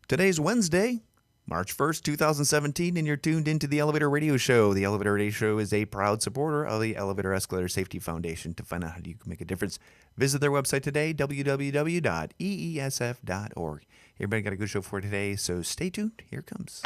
Today's Wednesday, March 1st, 2017, and you're tuned into the Elevator Radio Show. The Elevator Radio Show is a proud supporter of the Elevator Escalator Safety Foundation. To find out how you can make a difference, visit their website today, www.eesf.org. Everybody got a good show for today, so stay tuned. Here it comes.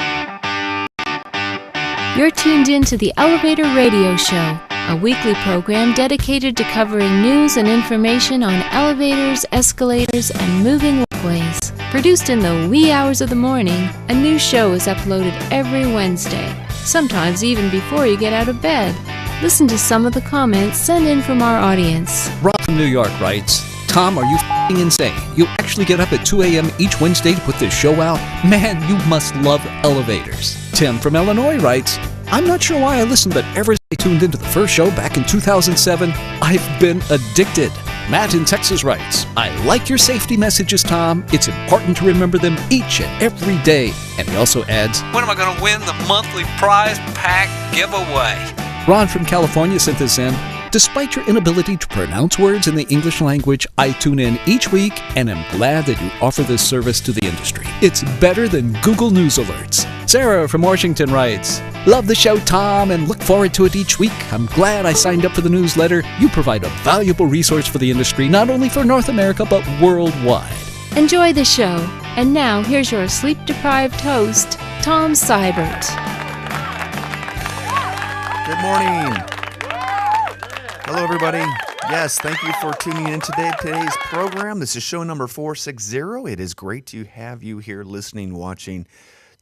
You're tuned in to the Elevator Radio Show, a weekly program dedicated to covering news and information on elevators, escalators, and moving walkways. Produced in the wee hours of the morning, a new show is uploaded every Wednesday, sometimes even before you get out of bed. Listen to some of the comments sent in from our audience. Rob from New York writes, Tom, are you f***ing insane? You actually get up at 2 a.m. each Wednesday to put this show out? Man, you must love elevators. Tim from Illinois writes, I'm not sure why I listened, but ever since I tuned into the first show back in 2007, I've been addicted. Matt in Texas writes, I like your safety messages, Tom. It's important to remember them each and every day. And he also adds, when am I going to win the monthly prize pack giveaway? Ron from California sent this in. Despite your inability to pronounce words in the English language, I tune in each week and am glad that you offer this service to the industry. It's better than Google News alerts. Sarah from Washington writes, love the show, Tom, and look forward to it each week. I'm glad I signed up for the newsletter. You provide a valuable resource for the industry, not only for North America, but worldwide. Enjoy the show. And now, here's your sleep-deprived host, Tom Seibert. Good morning. Hello, everybody. Yes, thank you for tuning in today's program. This is show number 460. It is great to have you here listening, watching,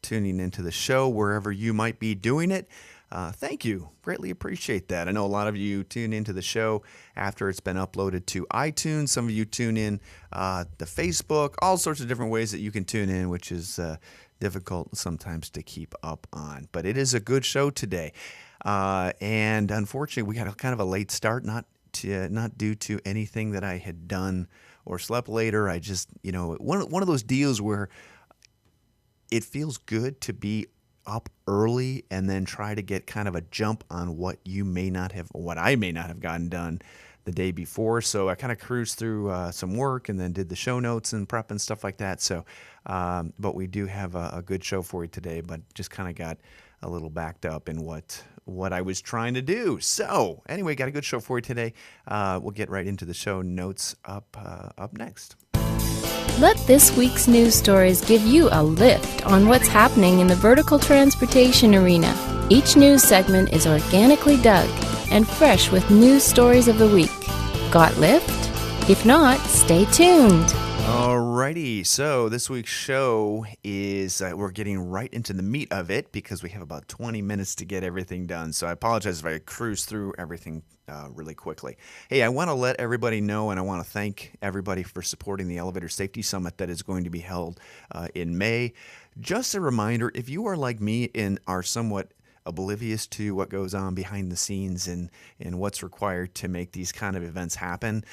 tuning into the show wherever you might be doing it. Thank you. Greatly appreciate that. I know a lot of you tune into the show after it's been uploaded to iTunes. Some of you tune in to Facebook, all sorts of different ways that you can tune in, which is difficult sometimes to keep up on. But it is a good show today. And unfortunately, we got kind of a late start, not due to anything that I had done or slept later. I just, one of those deals where it feels good to be up early and then try to get kind of a jump on what I may not have gotten done the day before. So I kind of cruised through some work and then did the show notes and prep and stuff like that. So, but we do have a good show for you today, but just kind of got a little backed up in what I was trying to do. So anyway, got a good show for you today. We'll get right into the show notes up next. Let this week's news stories give you a lift on what's happening in the vertical transportation arena. Each news segment is organically dug and fresh with news stories of the week. Got lift? If not, stay tuned. Alrighty, so this week's show is, we're getting right into the meat of it because we have about 20 minutes to get everything done. So I apologize if I cruise through everything really quickly. Hey, I want to let everybody know, and I want to thank everybody for supporting the Elevator Safety Summit that is going to be held in May. Just a reminder, if you are like me and are somewhat oblivious to what goes on behind the scenes and what's required to make these kind of events happen,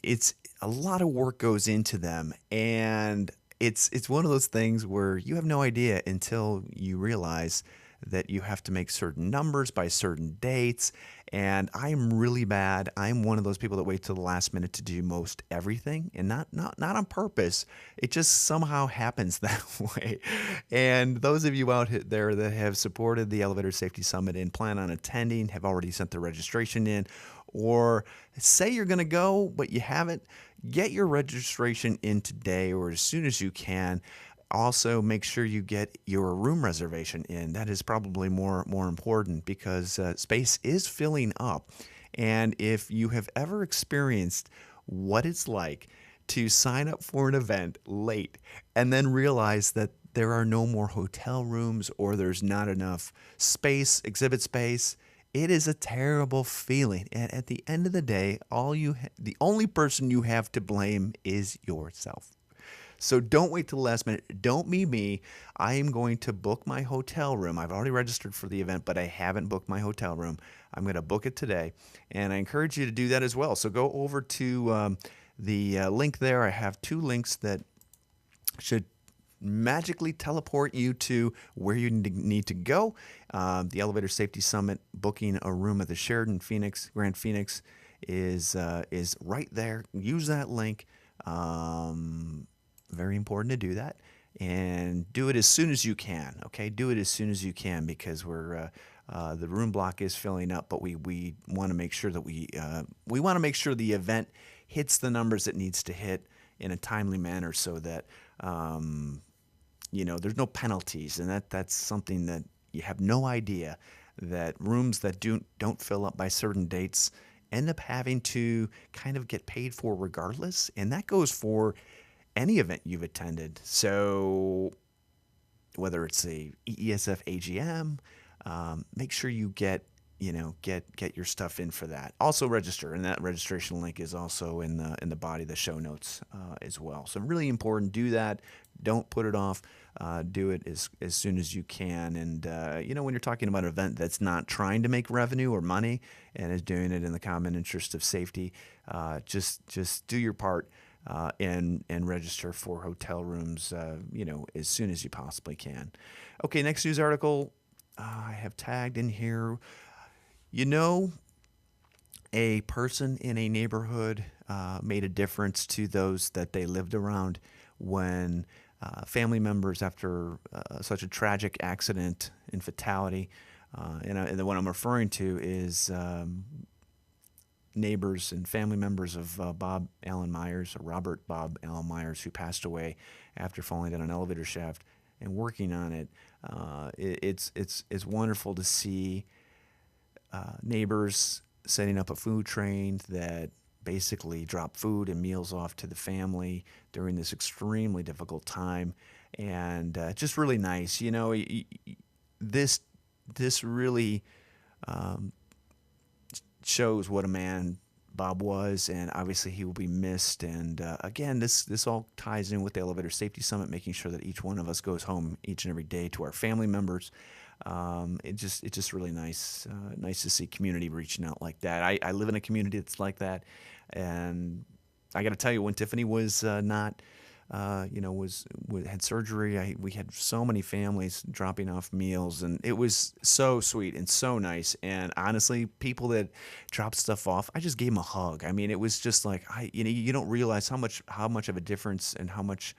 it's a lot of work goes into them, and it's one of those things where you have no idea until you realize that you have to make certain numbers by certain dates. And I'm really bad. I'm one of those people that wait till the last minute to do most everything, and not on purpose. It just somehow happens that way. And those of you out there that have supported the Elevator Safety Summit and plan on attending, have already sent their registration in, or say you're going to go but you haven't, get your registration in today or as soon as you can. Also, make sure you get your room reservation in. That is probably more important because space is filling up. And if you have ever experienced what it's like to sign up for an event late and then realize that there are no more hotel rooms or there's not enough space, exhibit space, it is a terrible feeling. And at the end of the day, the only person you have to blame is yourself. So don't wait till the last minute. Don't be me. I am going to book my hotel room. I've already registered for the event, but I haven't booked my hotel room. I'm going to book it today, and I encourage you to do that as well. So go over to the link there. I have two links that should magically teleport you to where you need to go. The Elevator Safety Summit, booking a room at the Sheraton Grand Phoenix is right there. Use that link. Very important to do that. and do it as soon as you can. Okay, do it as soon as you can because the room block is filling up, but we want to make sure that we want to make sure the event hits the numbers it needs to hit in a timely manner so that there's no penalties, and that's something that you have no idea that rooms that don't fill up by certain dates end up having to kind of get paid for regardless, and that goes for any event you've attended. So whether it's a EESF AGM, make sure you get your stuff in for that. Also register, and that registration link is also in the body of the show notes as well. So really important. Do that. Don't put it off. Do it as soon as you can. And when you're talking about an event that's not trying to make revenue or money and is doing it in the common interest of safety, just do your part. And register for hotel rooms, as soon as you possibly can. Okay, next news article I have tagged in here. A person in a neighborhood made a difference to those that they lived around when family members, after such a tragic accident and fatality, and the one I'm referring to is neighbors and family members of Bob Allen Myers, or Robert Bob Allen Myers, who passed away after falling down an elevator shaft and working on it. It's wonderful to see neighbors setting up a food train that basically drop food and meals off to the family during this extremely difficult time, and just really nice. This really shows what a man Bob was, and obviously he will be missed. And again, this all ties in with the Elevator Safety Summit, making sure that each one of us goes home each and every day to our family members. It's just really nice to see community reaching out like that. I live in a community that's like that, and I got to tell you, when Tiffany was not had surgery, we had so many families dropping off meals, and it was so sweet and so nice. And honestly, people that dropped stuff off, I just gave them a hug. I mean, it was just like you don't realize how much of a difference and how much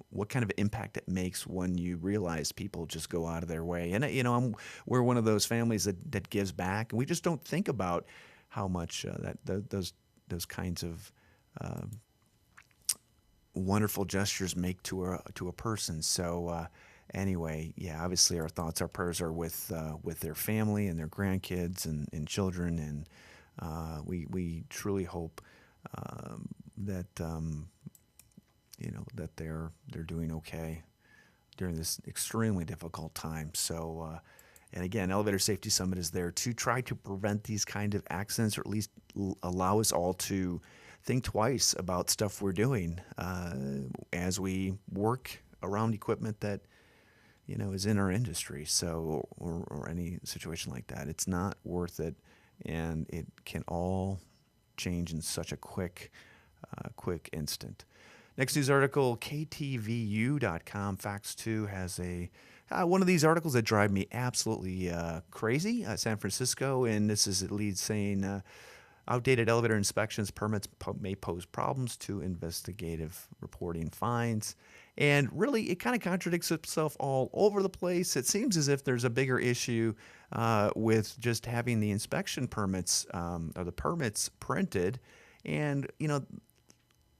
what kind of impact it makes when you realize people just go out of their way. And we're one of those families that gives back, and we just don't think about how much those kinds of wonderful gestures make to a person. So anyway, yeah, obviously our thoughts, our prayers are with their family and their grandkids and children, and we truly hope that that they're doing okay during this extremely difficult time. So and again, Elevator Safety Summit is there to try to prevent these kind of accidents, or at least allow us all to think twice about stuff we're doing as we work around equipment that is in our industry. So or any situation like that, it's not worth it, and it can all change in such a quick instant. Next news article, KTVU.com, Fax 2 has one of these articles that drive me absolutely crazy. San Francisco, and this is, it leads saying, outdated elevator inspections permits may pose problems to investigative reporting fines. And really, it kind of contradicts itself all over the place. It seems as if there's a bigger issue with just having the inspection permits or the permits printed. And,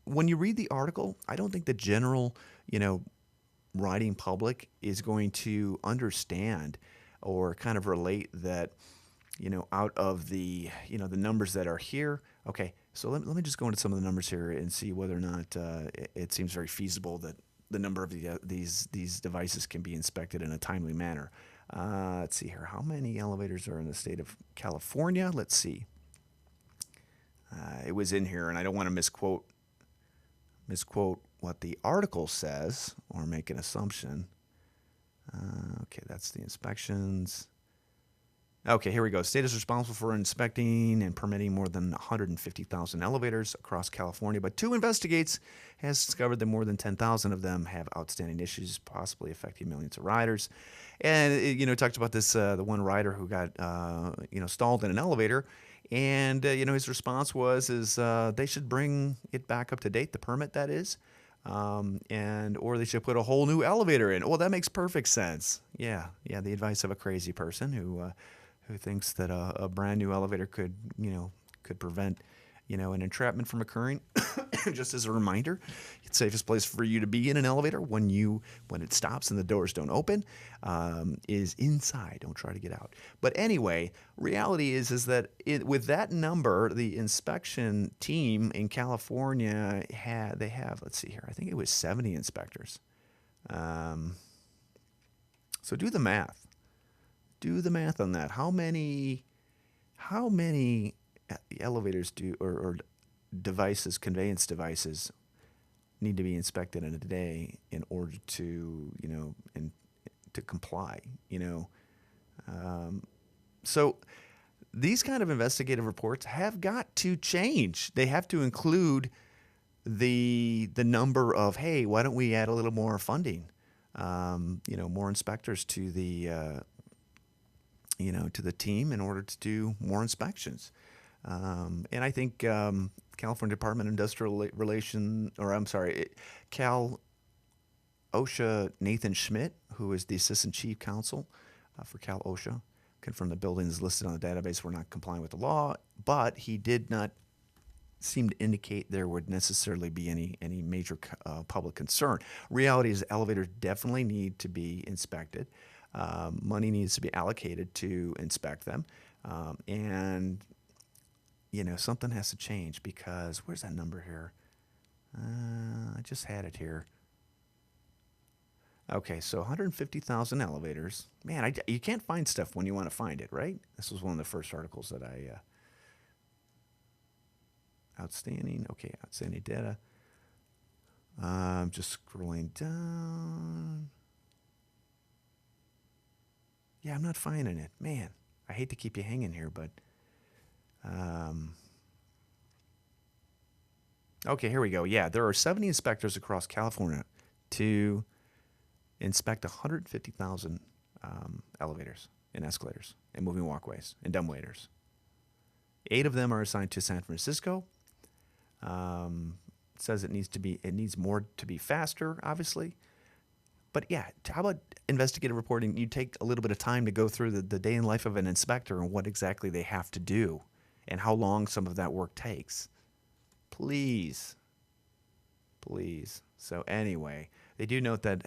when you read the article, I don't think the general, writing public is going to understand or kind of relate that, out of the, the numbers that are here. Okay, so let me just go into some of the numbers here and see whether or not it seems very feasible that the number of these devices can be inspected in a timely manner. Let's see here. How many elevators are in the state of California? Let's see. It was in here, and I don't want to misquote what the article says or make an assumption. Okay, that's the inspections. Okay, here we go. State is responsible for inspecting and permitting more than 150,000 elevators across California, but 2 investigates has discovered that more than 10,000 of them have outstanding issues, possibly affecting millions of riders. And it talked about this the one rider who got stalled in an elevator, and his response was they should bring it back up to date, the permit that is. and or they should put a whole new elevator in. Well, that makes perfect sense. Yeah, yeah. The advice of a crazy person who thinks that a brand new elevator could prevent an entrapment from occurring. Just as a reminder, the safest place for you to be in an elevator when it stops and the doors don't open is inside. Don't try to get out. But anyway, reality is that with that number, the inspection team in California have, let's see here, I think it was 70 inspectors. So do the math. Do the math on that. How many elevators or devices, conveyance devices, need to be inspected in a day in order to, and to comply, So these kind of investigative reports have got to change. They have to include the number of, hey, why don't we add a little more funding? More inspectors to the to the team in order to do more inspections. And I think California Department of Industrial Relation, or I'm sorry, Cal OSHA Nathan Schmidt, who is the Assistant Chief Counsel for Cal OSHA, confirmed the buildings listed on the database were not complying with the law, but he did not seem to indicate there would necessarily be any major public concern. Reality is elevators definitely need to be inspected. Money needs to be allocated to inspect them. And something has to change because where's that number here? I just had it here. Okay, so 150,000 elevators. Man, you can't find stuff when you want to find it, right? This was one of the first articles that I... outstanding data. Just scrolling down. Yeah, I'm not finding it. Man, I hate to keep you hanging here, but... okay, here we go. Yeah, there are 70 inspectors across California to inspect 150,000 elevators and escalators and moving walkways and dumbwaiters. 8 of them are assigned to San Francisco. It says it needs more to be faster, obviously. But yeah, how about investigative reporting? You take a little bit of time to go through the day in life of an inspector and what exactly they have to do and how long some of that work takes. Please. So anyway, they do note that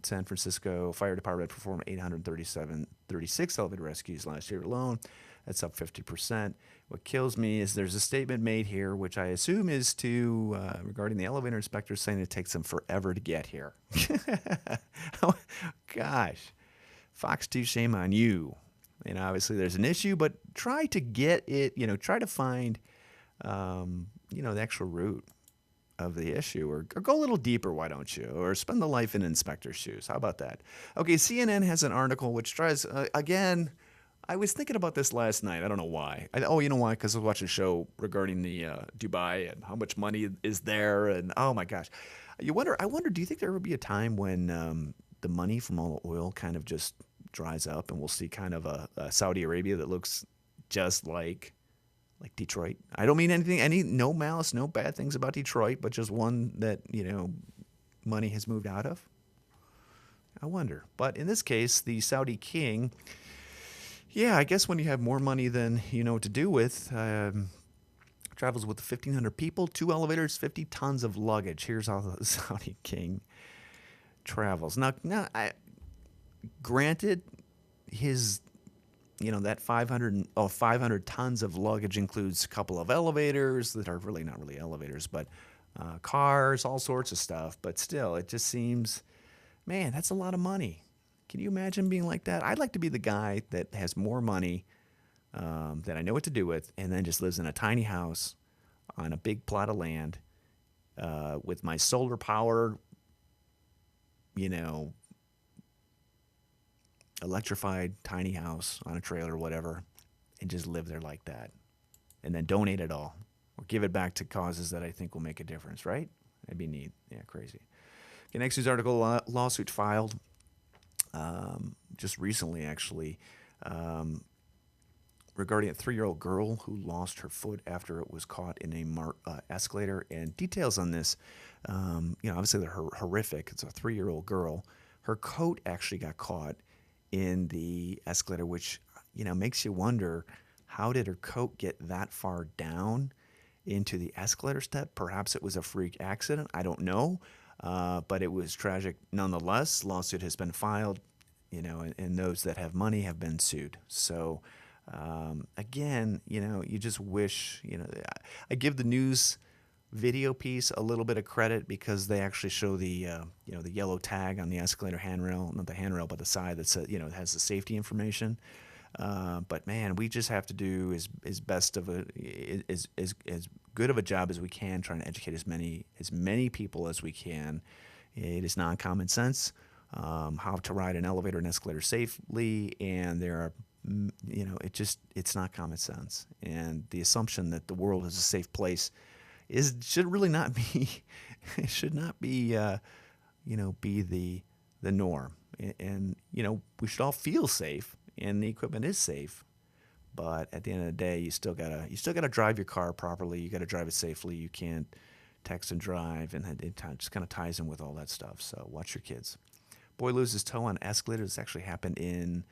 San Francisco Fire Department performed 836 elevator rescues last year alone. That's up 50%. What kills me is there's a statement made here, which I assume is regarding the elevator inspectors saying it takes them forever to get here. Oh, gosh. Fox 2, shame on you. Obviously there's an issue, but try to get it, try to find, the actual root of the issue, or go a little deeper, why don't you? Or spend the life in inspector's shoes. How about that? Okay, CNN has an article which tries, again, I was thinking about this last night. I don't know why. You know why? Because I was watching a show regarding the Dubai and how much money is there, and oh my gosh. I wonder, do you think there will be a time when the money from all the oil kind of just dries up and we'll see kind of a Saudi Arabia that looks just like Detroit? I don't mean no malice, no bad things about Detroit, but just one that, money has moved out of. I wonder. But in this case, the Saudi king, yeah, I guess when you have more money than you know what to do with, travels with 1,500 people, 2 elevators, 50 tons of luggage. Here's how the Saudi king travels. Now, granted, his, that 500 tons of luggage includes a couple of elevators that are really not really elevators, but cars, all sorts of stuff. But still, it just seems, man, that's a lot of money. Can you imagine being like that? I'd like to be the guy that has more money that I know what to do with, and then just lives in a tiny house on a big plot of land with my solar power, electrified tiny house on a trailer or whatever, and just live there like that. And then donate it all or give it back to causes that I think will make a difference, right? That'd be neat. Yeah, crazy. Okay, next news article, lawsuit filed just recently, actually, regarding a 3-year-old girl who lost her foot after it was caught in a escalator. And details on this, obviously they're horrific. It's a 3-year-old girl. Her coat actually got caught in the escalator, which, makes you wonder, how did her coat get that far down into the escalator step? Perhaps it was a freak accident. I don't know. But it was tragic nonetheless. Lawsuit has been filed, and those that have money have been sued. So, again, you just wish, I give the news video piece a little bit of credit because they actually show the, the yellow tag on the escalator handrail, not the handrail, but the side that says, has the safety information. But man, we just have to do as best of as good of a job as we can, trying to educate as many people as we can. It is not common sense how to ride an elevator and escalator safely, and there are, it's not common sense. And the assumption that the world is a safe place should really not be. It should not be, be the norm. And we should all feel safe. And the equipment is safe, but at the end of the day, you still gotta drive your car properly. You gotta drive it safely. You can't text and drive, and it just kind of ties in with all that stuff. So watch your kids. Boy loses toe on escalator. This actually happened in.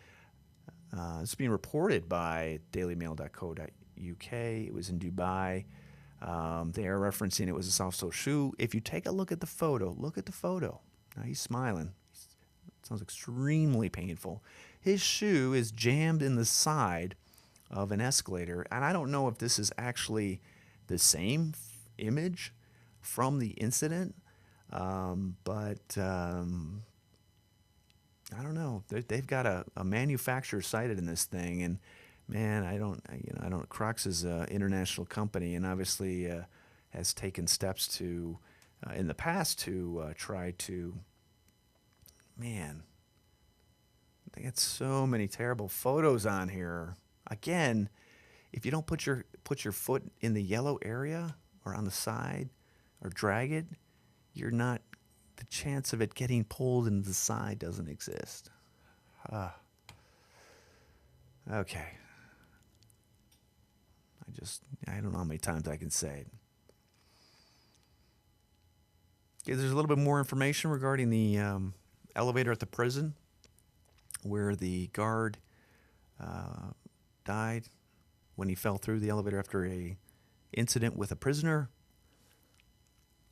It's being reported by DailyMail.co.uk. It was in Dubai. They are referencing it was a soft-sole shoe. If you take a look at the photo, Now he's smiling. It sounds extremely painful. His shoe is jammed in the side of an escalator, and I don't know if this is actually the same image from the incident, but I don't know. They've got a manufacturer cited in this thing, and man, I don't. Crocs is an international company, and obviously has taken steps to in the past to try to. Man, they got so many terrible photos on here. Again, if you don't put your foot in the yellow area or on the side or drag it, the chance of it getting pulled into the side doesn't exist. Okay. I don't know how many times I can say it. Okay, there's a little bit more information regarding the elevator at the prison where the guard died when he fell through the elevator after a incident with a prisoner,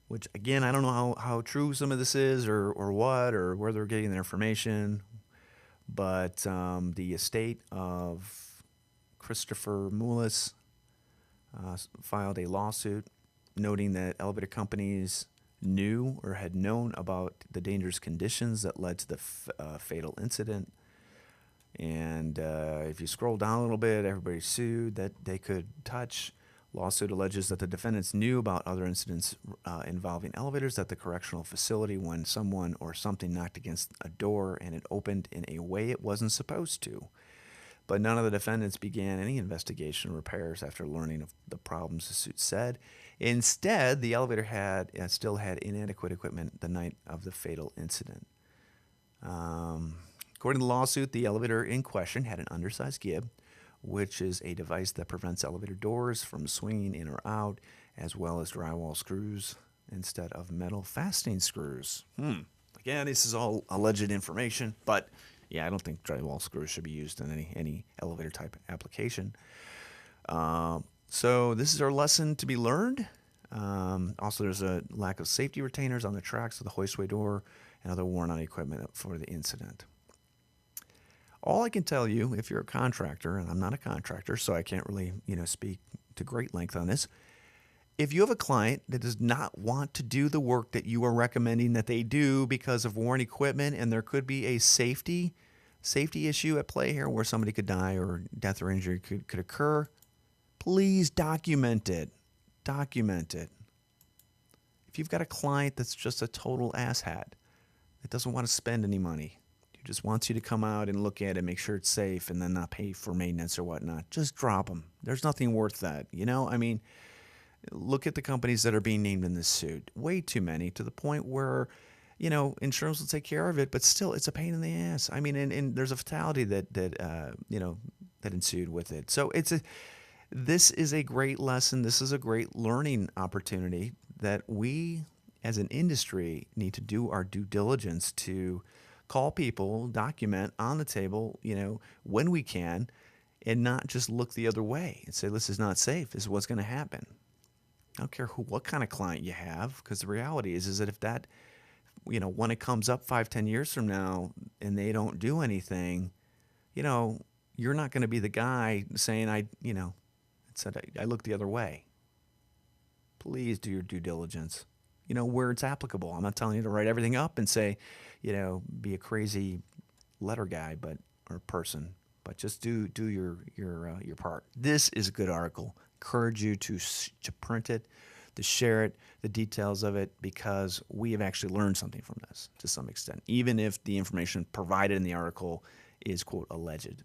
which, again, I don't know how true some of this is or where they're getting their information, but the estate of Christopher Moulis filed a lawsuit noting that elevator companies knew or had known about the dangerous conditions that led to the fatal incident. And if you scroll down a little bit, everybody sued that they could touch. Lawsuit alleges that the defendants knew about other incidents involving elevators at the correctional facility when someone or something knocked against a door and it opened in a way it wasn't supposed to. But none of the defendants began any investigation or repairs after learning of the problems, the suit said. Instead, the elevator still had inadequate equipment the night of the fatal incident. According to the lawsuit, the elevator in question had an undersized gib, which is a device that prevents elevator doors from swinging in or out, as well as drywall screws instead of metal fastening screws. Again, this is all alleged information, but yeah, I don't think drywall screws should be used in any elevator type application. So this is our lesson to be learned. Also, there's a lack of safety retainers on the tracks of the hoistway door and other worn-out equipment for the incident. All I can tell you, if you're a contractor, and I'm not a contractor, so I can't really, speak to great length on this. If you have a client that does not want to do the work that you are recommending that they do because of worn equipment, and there could be a safety issue at play here where somebody could die or death or injury could occur, please document it. Document it. If you've got a client that's just a total asshat, that doesn't want to spend any money, who just wants you to come out and look at it, make sure it's safe, and then not pay for maintenance or whatnot, just drop them. There's nothing worth that. Look at the companies that are being named in this suit. Way too many, to the point where, insurance will take care of it, but still, it's a pain in the ass. And there's a fatality that that ensued with it. So this is a great lesson. This is a great learning opportunity that we as an industry need to do our due diligence to call people, document on the table, when we can, and not just look the other way and say, this is not safe. This is what's going to happen. I don't care what kind of client you have, because the reality is that if that, when it comes up 5-10 years from now and they don't do anything, you're not going to be the guy saying, I looked the other way. Please do your due diligence, where it's applicable. I'm not telling you to write everything up and say, be a crazy letter guy, or person, but just do your part. This is a good article. Encourage you to print it, to share it, the details of it, because we have actually learned something from this to some extent, even if the information provided in the article is, quote, alleged.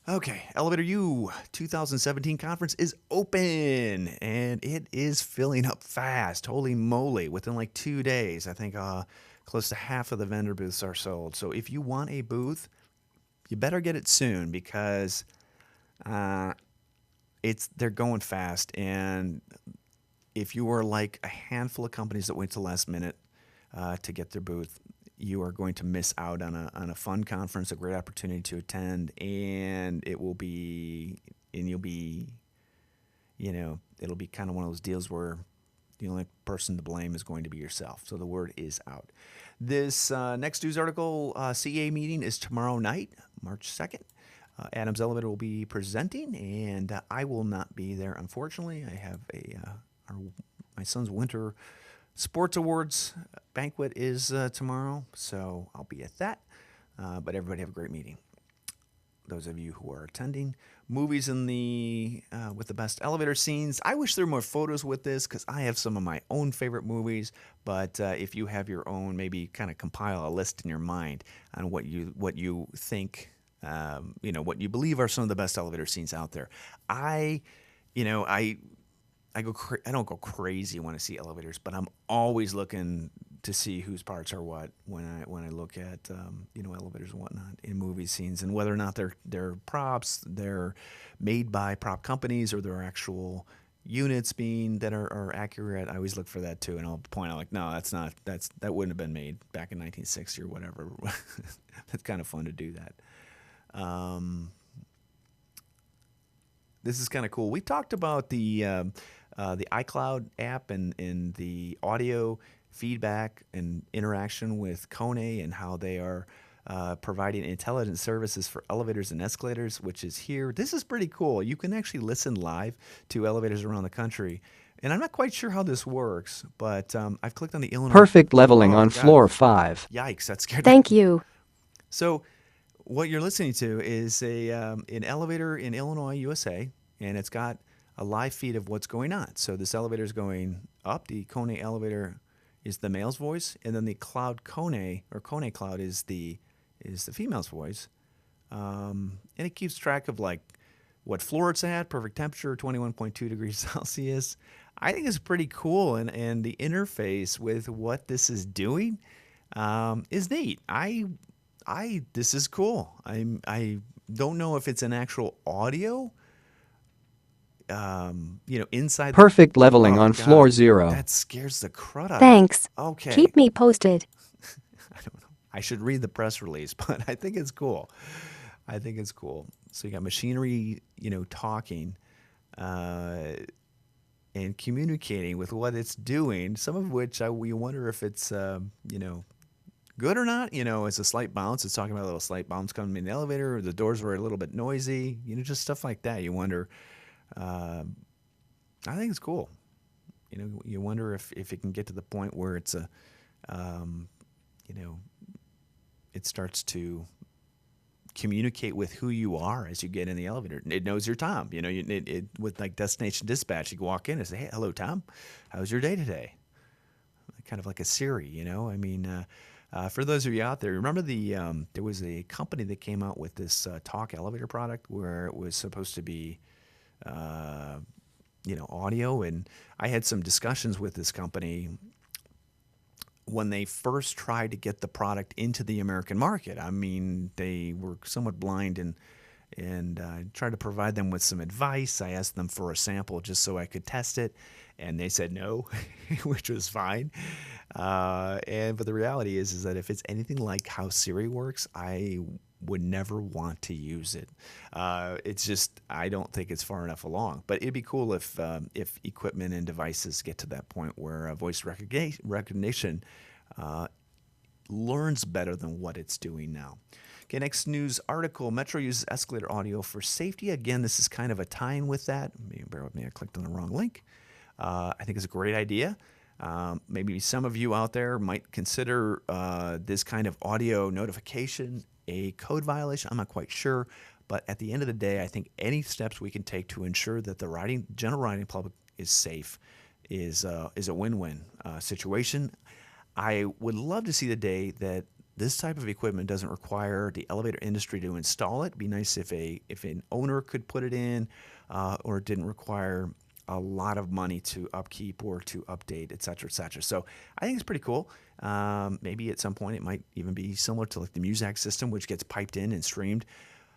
Okay, Elevator U 2017 conference is open, and it is filling up fast. Holy moly, within like 2 days, I think close to half of the vendor booths are sold. So if you want a booth, you better get it soon, because they're going fast. And if you are like a handful of companies that wait till the last minute to get their booth, you are going to miss out on a fun conference, a great opportunity to attend, and it'll be kind of one of those deals where the only person to blame is going to be yourself. So the word is out. This next news article, CA meeting is tomorrow night, March 2nd. Adams Elevator will be presenting, and I will not be there, unfortunately. I have my son's winter sports awards banquet is tomorrow, so I'll be at that. But everybody have a great meeting. Those of you who are attending, movies with the best elevator scenes. I wish there were more photos with this, because I have some of my own favorite movies. But if you have your own, maybe kind of compile a list in your mind on what you think, what you believe are some of the best elevator scenes out there. I don't go crazy when I see elevators, but I'm always looking to see whose parts are what when I look at elevators and whatnot in movie scenes, and whether or not they're props, they're made by prop companies, or they're actual units that are accurate. I always look for that too, and I'll point out, like, no, that wouldn't have been made back in 1960 or whatever. That's kind of fun to do that. This is kind of cool. We talked about the iCloud app and the audio feedback and interaction with Kone, and how they are providing intelligent services for elevators and escalators, which is here. This is pretty cool. You can actually listen live to elevators around the country. And I'm not quite sure how this works, but I've clicked on the Illinois. Perfect leveling Oh, on God. floor 5. Yikes, that scared me. Thank you. So what you're listening to is an elevator in Illinois, USA, and it's got a live feed of what's going on. So this elevator is going up. The Kone elevator is the male's voice, and then the cloud Kone, or Kone cloud, is the female's voice. And it keeps track of like what floor it's at, perfect temperature, 21.2 degrees Celsius. I think it's pretty cool, and the interface with what this is doing is neat. This is cool. I don't know if it's an actual audio, inside. Perfect leveling on God, floor 0. That scares the crud out Thanks. of me. Okay. Keep me posted. I don't know. I should read the press release, but I think it's cool. So you got machinery, talking and communicating with what it's doing, some of which we wonder if it's, good or not. It's a slight bounce. It's talking about a little slight bounce coming in the elevator, or the doors were a little bit noisy, just stuff like that. You wonder. I think it's cool. You wonder if it can get to the point where it's it starts to communicate with who you are as you get in the elevator. It knows you're Tom. With like destination dispatch, you can walk in and say, "Hey, hello, Tom. How's your day today?" Kind of like a Siri. For those of you out there, remember there was a company that came out with this talk elevator product where it was supposed to be audio, and I had some discussions with this company when they first tried to get the product into the American market. I mean, they were somewhat blind and tried to provide them with some advice. I asked them for a sample just so I could test it, and they said no, which was fine. But the reality is that if it's anything like how Siri works, I would never want to use it. It's just I don't think it's far enough along. But it'd be cool if equipment and devices get to that point where voice recognition learns better than what it's doing now. Okay, next news article. Metro uses escalator audio for safety. Again, this is kind of a tie-in with that. Bear with me, I clicked on the wrong link. I think it's a great idea. Maybe some of you out there might consider this kind of audio notification a code violation. I'm not quite sure. But at the end of the day, I think any steps we can take to ensure that the general riding public is safe is a win-win situation. I would love to see the day that this type of equipment doesn't require the elevator industry to install it. It'd be nice if an owner could put it in, or it didn't require a lot of money to upkeep or to update, et cetera, et cetera. So I think it's pretty cool. Maybe at some point it might even be similar to like the Muzak system, which gets piped in and streamed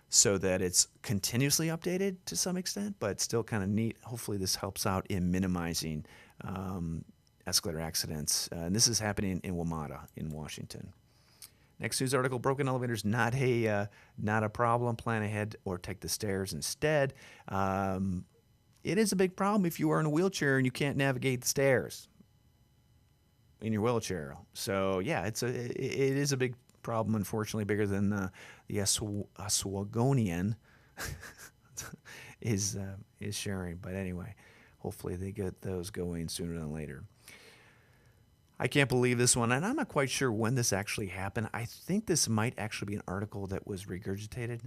so that it's continuously updated to some extent, but still kind of neat. Hopefully this helps out in minimizing escalator accidents. And this is happening in WMATA in Washington. Next news article, broken elevators not a problem. Plan ahead or take the stairs instead. It is a big problem if you are in a wheelchair and you can't navigate the stairs in your wheelchair. So yeah, it is a big problem, unfortunately, bigger than the Oswegonian is sharing. But anyway, hopefully they get those going sooner than later. I can't believe this one, and I'm not quite sure when this actually happened. I think this might actually be an article that was regurgitated.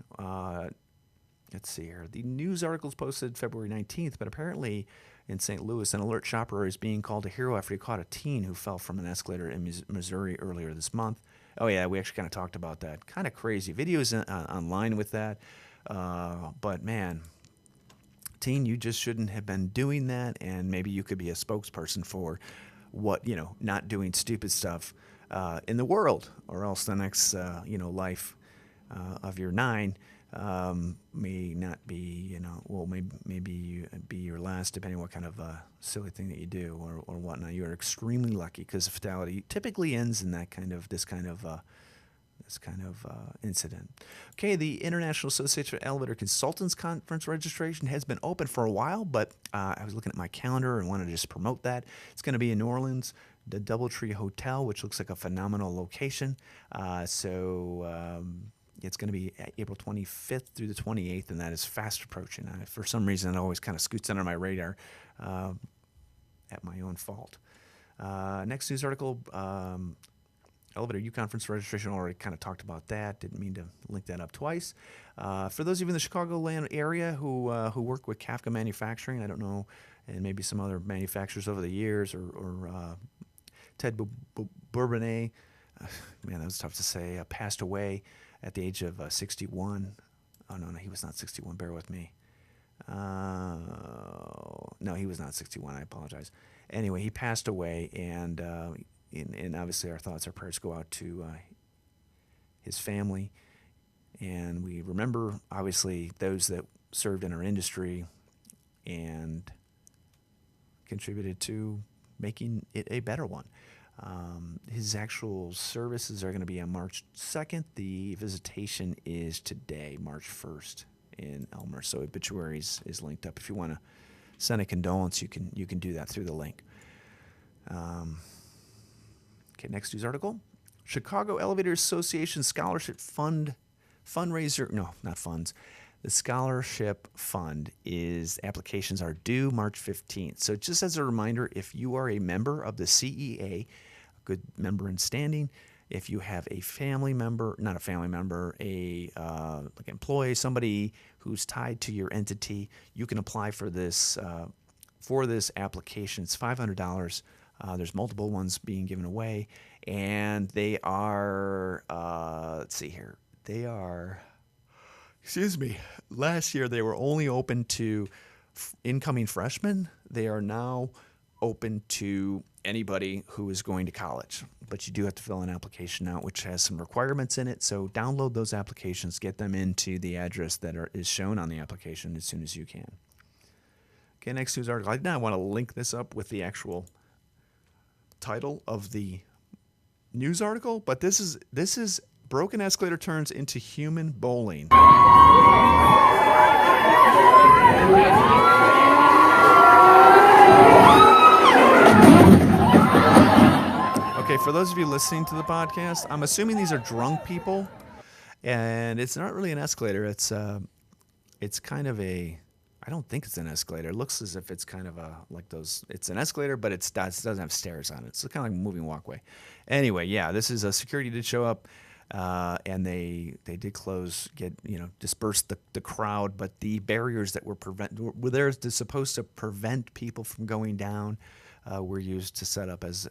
Let's see here. The news article is posted February 19th, but apparently in St. Louis, an alert shopper is being called a hero after he caught a teen who fell from an escalator in Missouri earlier this month. Oh, yeah, we actually kind of talked about that. Kind of crazy. Videos online with that. But, man, teen, you just shouldn't have been doing that, and maybe you could be a spokesperson for what, not doing stupid stuff in the world, or else the next, life of your 9 may not be, maybe be your last, depending on what kind of silly thing that you do or whatnot. You are extremely lucky because fatality typically ends in this kind of incident. Okay, the International Association of Elevator Consultants Conference registration has been open for a while, but I was looking at my calendar and wanted to just promote that. It's going to be in New Orleans, the Doubletree Hotel, which looks like a phenomenal location. It's going to be April 25th through the 28th, and that is fast approaching. For some reason, it always kind of scoots under my radar at my own fault. Next news article, Elevator U Conference registration, already kind of talked about that. Didn't mean to link that up twice. For those of you in the Chicagoland area who work with Kafka Manufacturing, I don't know, and maybe some other manufacturers over the years, or Ted Bourbonnais, man, that was tough to say, passed away at the age of 61. Oh, no, he was not 61. Bear with me. No, he was not 61. I apologize. Anyway, he passed away, and obviously our thoughts, our prayers go out to his family. And we remember, obviously, those that served in our industry and contributed to making it a better one. His actual services are going to be on March 2nd. The visitation is today, March 1st in Elmer. So obituaries is linked up. If you want to send a condolence, you can do that through the link. Okay, next news article. Chicago Elevator Association Scholarship Fund fundraiser. No, not funds. The Scholarship Fund applications are due March 15th. So just as a reminder, if you are a member of the CEA, a good member in standing, if you have a family member, not a family member, like employee, somebody who's tied to your entity, you can apply for this application. It's $500. There's multiple ones being given away, and they are, let's see here, they are, last year they were only open to incoming freshmen. They are now open to anybody who is going to college. But you do have to fill an application out, which has some requirements in it. So download those applications, get them into the address that is shown on the application as soon as you can. Okay, next news article. I want to link this up with the actual title of the news article, but this is broken escalator turns into human bowling. Okay, for those of you listening to the podcast, I'm assuming these are drunk people, and it's not really an escalator. It's kind of a, I don't think it's an escalator. It looks as if it's kind of it's an escalator, but it doesn't have stairs on it. It's kind of like a moving walkway. Anyway, yeah, this is security did show up, and they did disperse the crowd, but the barriers that were supposed to prevent people from going down were used to set up as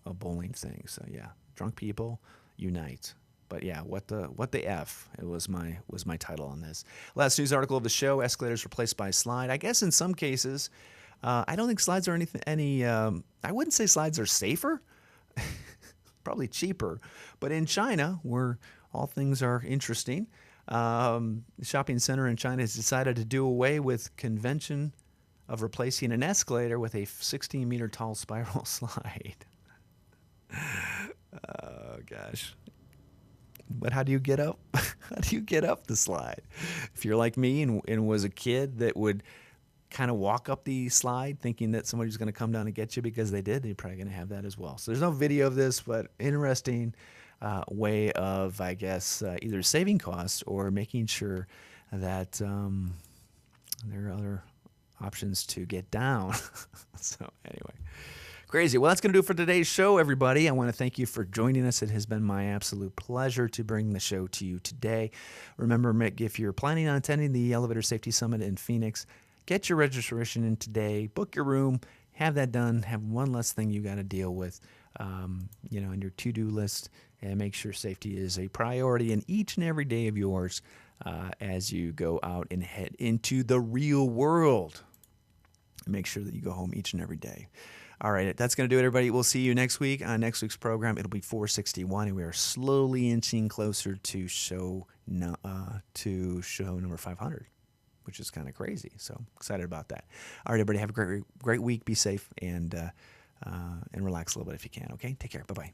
a bowling thing. So yeah, drunk people unite. But yeah, what the F? It was my title on this. Last news article of the show: escalators replaced by slide. I guess in some cases, I don't think slides are I wouldn't say slides are safer. Probably cheaper. But in China, where all things are interesting, the shopping center in China has decided to do away with convention of replacing an escalator with a 16-meter tall spiral slide. Oh gosh. But how do you get up? How do you get up the slide? If you're like me and was a kid that would kind of walk up the slide thinking that somebody was going to come down and get you because they did, they're probably going to have that as well. So there's no video of this, but interesting way of, I guess, either saving costs or making sure that there are other options to get down. So anyway. Crazy. Well, that's going to do it for today's show, everybody. I want to thank you for joining us. It has been my absolute pleasure to bring the show to you today. Remember, Mick, if you're planning on attending the Elevator Safety Summit in Phoenix, get your registration in today, book your room, have that done, have one less thing you got to deal with, on your to-do list, and make sure safety is a priority in each and every day of yours as you go out and head into the real world. Make sure that you go home each and every day. All right, that's going to do it, everybody. We'll see you next week on next week's program. It'll be 461, and we are slowly inching closer to show number 500, which is kind of crazy. So excited about that. All right, everybody, have a great week. Be safe and relax a little bit if you can. Okay, take care. Bye-bye.